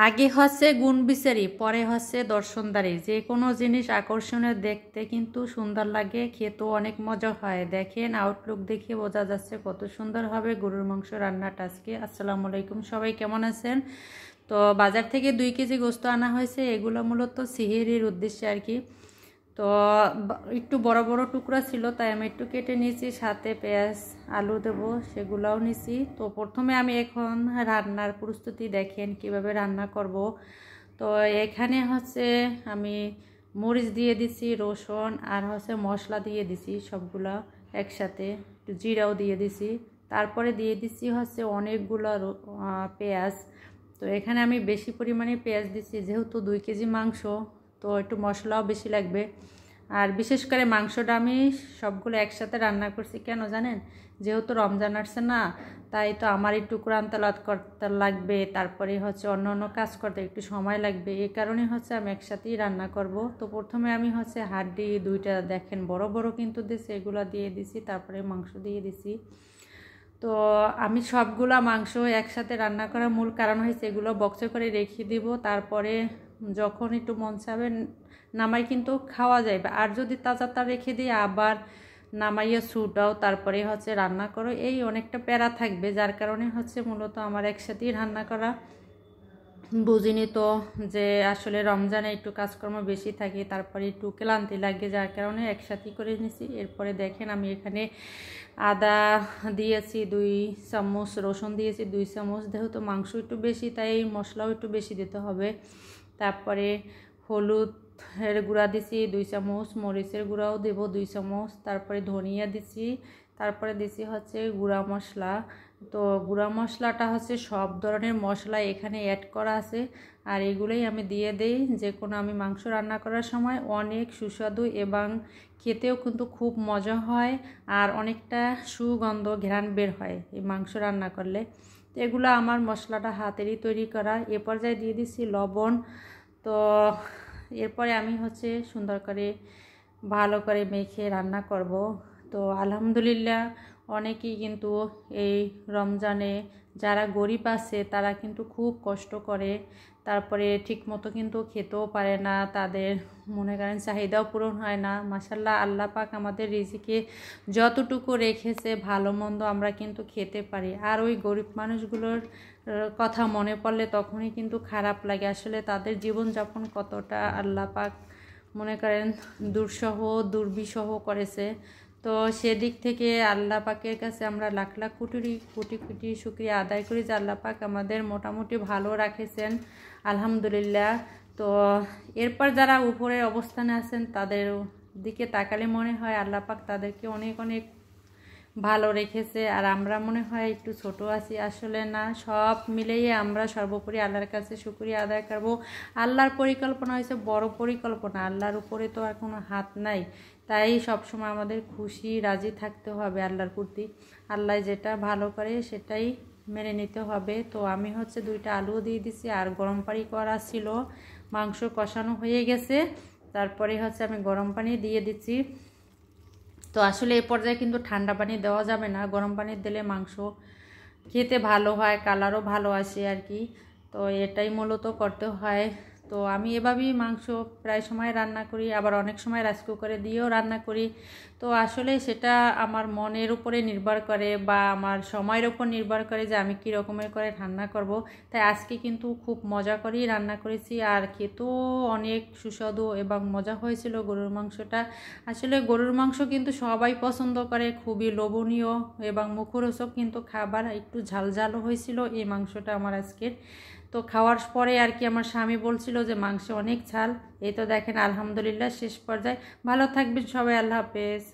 আগে হচ্ছে গুণ বিচারি, পরে হচ্ছে দর্শনদারি। যে কোনো জিনিস আকর্ষণীয় দেখতে কিন্তু সুন্দর লাগে, খেতেও অনেক মজা হয়। দেখেন আউটলুক দেখে বোঝা যাচ্ছে কত সুন্দর হবে গরুর মাংস রান্নাটা আজকে। আসসালামু আলাইকুম, সবাই কেমন আছেন? তো বাজার থেকে 2 কেজি গোস্ত আনা হয়েছে, এগুলো মূলত সিহেরির উদ্দেশ্যে আর কি। তো একটু বড় বড় টুকরা ছিল, তাই আমি একটু কেটে নিয়েছি, সাথে পেঁয়াজ আলু দেবো সেগুলোও নিয়েছি। তো প্রথমে আমি এখন রান্নার প্রস্তুতি দেখেন কিভাবে রান্না করব। তো এখানে হচ্ছে আমি মরিচ দিয়ে দিছি, রসুন আর হচ্ছে মশলা দিয়ে দিছি সবগুলা একসাথে, একটু জিরাও দিয়ে দিছি। তারপরে দিয়ে দিছি হচ্ছে অনেকগুলো পেঁয়াজ। তো এখানে আমি বেশি পরিমাণে পেঁয়াজ দিচ্ছি, যেহেতু 2 কেজি মাংস, তো একটু মশলাও বেশি লাগবে। আর বিশেষ করে মাংসটা আমি সবগুলো একসাথে রান্না করছি, কেন জানেন? যেহেতু রমজান আসছে না, তাই তো আমার একটু কোরআন তেলাওয়াত করতে লাগবে, তারপরে হচ্ছে অন্য অন্য কাজ করতে একটু সময় লাগবে, এই কারণে হচ্ছে আমি একসাথেই রান্না করব। তো প্রথমে আমি হচ্ছে হাড্ডি 2টা দেখেন বড় বড় কিন্তু দিছি, এগুলো দিয়ে দিছি, তারপরে মাংস দিয়ে দিছি। তো আমি সবগুলা মাংস একসাথে রান্না করার মূল কারণ হয়েছে এগুলো বক্সে করে রেখে দিব, তারপরে যখন একটু মন চাবে নামাই কিন্তু খাওয়া যাবে। আর যদি তাজা রেখে দিই আবার নামাইয়া ছুটাও, তারপরে হচ্ছে রান্না করো, এই অনেকটা প্যারা থাকবে, যার কারণে হচ্ছে মূলত আমার একসাথেই রান্না করা। বুঝিনি তো যে আসলে রমজানে একটু কাজকর্ম বেশি থাকে, তারপরে একটু ক্লান্তি লাগে, যার কারণে একসাথেই করে নিছি। এরপরে দেখেন আমি এখানে আদা দিয়েছি 2 চামচ, রসুন দিয়েছি 2 চামচ, যেহেতু মাংস একটু বেশি তাই মশলাও একটু বেশি দিতে হবে। তারপরে হলুদের গুঁড়া দিছি 2 চামচ, মরিচের গুঁড়াও দেব 2 চামচ, তারপরে ধনিয়া দিছি, তারপরে দিছি হচ্ছে গুঁড়া মশলা। তো গুঁড়া মশলাটা হচ্ছে সব ধরনের মশলা এখানে অ্যাড করা আছে, আর এগুলোই আমি দিয়ে দেই যে কোনো আমি মাংস রান্না করার সময়। অনেক সুস্বাদু এবং খেতেও কিন্তু খুব মজা হয়, আর অনেকটা সুগন্ধ ঘ্রাণ বের হয় এই মাংস রান্না করলে। তো এগুলো আমার মশলাটা হাতেরই তৈরি করা। এ পর্যায়ে দিয়ে দিচ্ছি লবণ। তো এরপরে আমি হচ্ছে সুন্দর করে ভালো করে মেখে রান্না করব। তো আলহামদুলিল্লাহ অনেকেই কিন্তু এই রমজানে যারা গরিব আছে তারা কিন্তু খুব কষ্ট করে, তারপরে ঠিক মতো কিন্তু খেতেও পারে না, তাদের মনে করেন চাহিদাও পূরণ হয় না। মাশাআল্লাহ আল্লাহ পাক আমাদের রিজিকে যতটুকু রেখেছে ভালো মন্দ আমরা কিন্তু খেতে পারি। আর ওই গরিব মানুষগুলোর কথা মনে পড়লে তখনই কিন্তু খারাপ লাগে, আসলে তাদের জীবনযাপন কতটা আল্লাহ পাক মনে করেন দুঃসহ দুর্বিষহ করেছে। তো সেদিক থেকে আল্লাহ পাকের কাছে আমরা লাখ লাখ কোটি কোটি শুকরিয়া আদায় করি যে আল্লাহ পাক আমাদের মোটামুটি ভালো রাখেছেন, আলহামদুলিল্লাহ। তো এরপর যারা উপরে অবস্থানে আছেন তাদের দিকে তাকালে মনে হয় আল্লাহ পাক তাদেরকে অনেক অনেক ভালো রেখেছে, আর আমরা মনে হয় একটু ছোট আছি। আসলে না, সব মিলেই আমরা সর্বোপরি আল্লাহর কাছে শুকরিয়া আদায় করব। আল্লাহর পরিকল্পনা হয়েছে বড় পরিকল্পনা, আল্লাহর উপরে তো আর কোনো হাত নাই, তাই সবসময় আমাদের খুশি রাজি থাকতে হবে আল্লাহর প্রতি। আল্লাহ যেটা ভালো করে সেটাই মেনে নিতে হবে। তো আমি হচ্ছে 2টা আলু দিয়ে দিছি, আর গরম পানি করা ছিল, মাংস কষানো হয়ে গেছে, তারপরে হচ্ছে আমি গরম পানি দিয়ে দিচ্ছি। তো আসলে এই পর্যায়ে কিন্তু ঠান্ডা পানি দেওয়া যাবে না, গরম পানি দিলে মাংস খেতে ভালো হয়, কালারও ভালো আসে আর কি। তো এটাই মূলত করতে হয়। তো আমি এভাবেই মাংস প্রায় সময় রান্না করি, আবার অনেক সময় রাইস কুকারে দিয়েও রান্না করি। তো আসলে সেটা আমার মনের উপরে নির্ভর করে বা আমার সময়ের উপর নির্ভর করে যে আমি কী রকমের করে রান্না করব। তাই আজকে কিন্তু খুব মজা করেই রান্না করেছি, আর খেতেও অনেক সুস্বাদু এবং মজা হয়েছিল গরুর মাংসটা। আসলে গরুর মাংস কিন্তু সবাই পছন্দ করে, খুবই লোভনীয় এবং মুখরোচক কিন্তু খাবার, একটু ঝালঝালও হয়েছিল এই মাংসটা আমার আজকের। তো খাওয়ার পরে আর কি আমার স্বামী বলছিল যে মাংস অনেক ঝাল। এই তো দেখেন আলহামদুলিল্লাহ শেষ পর্যায়ে। ভালো থাকবেন সবাই, আল্লাহ হাফেজ।